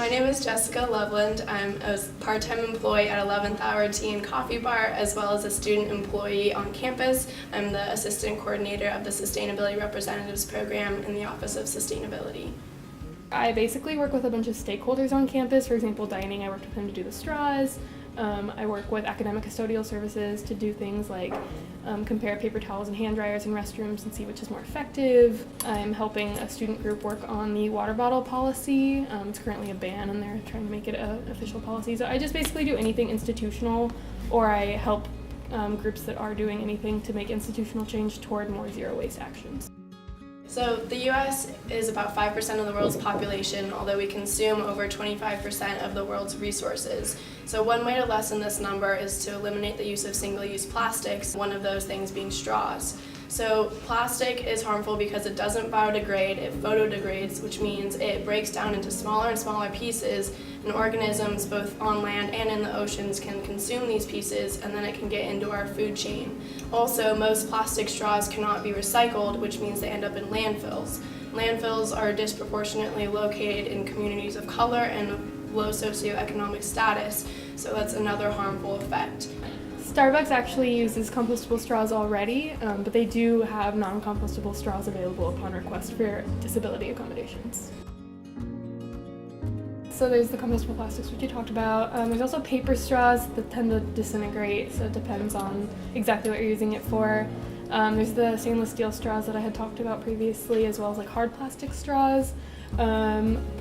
My name is Jessica Loveland. I'm a part-time employee at 11th Hour Tea and Coffee Bar, as well as a student employee on campus. I'm the assistant coordinator of the Sustainability Representatives Program in the Office of Sustainability. I basically work with a bunch of stakeholders on campus. For example, dining, I worked with him to do the straws. I work with academic custodial services to do things like compare paper towels and hand dryers in restrooms and see which is more effective. I'm helping a student group work on the water bottle policy. It's currently a ban and they're trying to make it an official policy. So I just basically do anything institutional, or I help groups that are doing anything to make institutional change toward more zero waste actions. So the U.S. is about 5% of the world's population, although we consume over 25% of the world's resources. So one way to lessen this number is to eliminate the use of single-use plastics, one of those things being straws. So plastic is harmful because it doesn't biodegrade, it photodegrades, which means it breaks down into smaller and smaller pieces, and organisms both on land and in the oceans can consume these pieces, and then it can get into our food chain. Also, most plastic straws cannot be recycled, which means they end up in landfills. Landfills are disproportionately located in communities of color and low socioeconomic status, so that's another harmful effect. Starbucks actually uses compostable straws already, but they do have non-compostable straws available upon request for disability accommodations. So there's the compostable plastics, which you talked about. There's also paper straws that tend to disintegrate, so it depends on exactly what you're using it for. There's the stainless steel straws that I had talked about previously, as well as like hard plastic straws.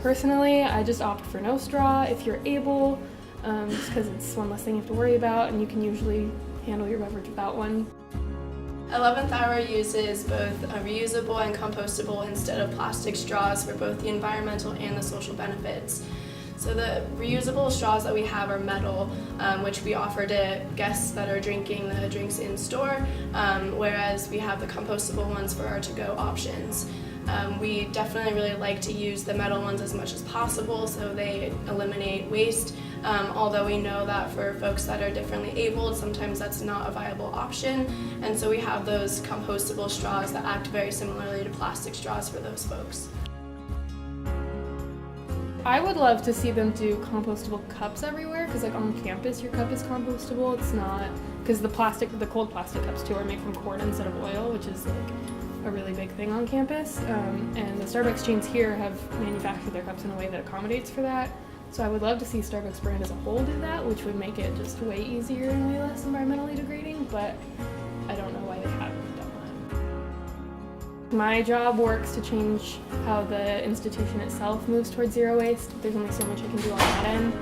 Personally, I just opt for no straw if you're able, just because it's one less thing you have to worry about, and you can usually handle your beverage without one. 11th Hour uses both reusable and compostable instead of plastic straws for both the environmental and the social benefits. So the reusable straws that we have are metal, which we offer to guests that are drinking the drinks in store, whereas we have the compostable ones for our to-go options. We definitely really like to use the metal ones as much as possible so they eliminate waste, although we know that for folks that are differently abled, sometimes that's not a viable option, and so we have those compostable straws that act very similarly to plastic straws for those folks. I would love to see them do compostable cups everywhere, because like on campus your cup is compostable. It's not, because the cold plastic cups too are made from corn instead of oil, which is like a really big thing on campus, and the Starbucks chains here have manufactured their cups in a way that accommodates for that. So I would love to see Starbucks brand as a whole do that, which would make it just way easier and way less environmentally degrading, but I don't know why they haven't done that. My job works to change how the institution itself moves towards zero waste. There's only so much I can do on that end.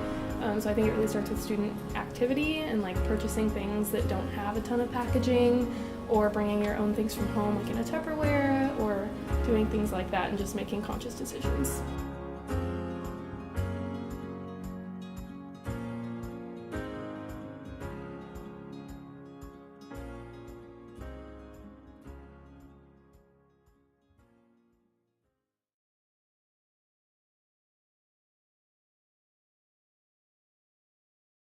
So I think it really starts with student activity and like purchasing things that don't have a ton of packaging, or bringing your own things from home like in a Tupperware, or doing things like that and just making conscious decisions.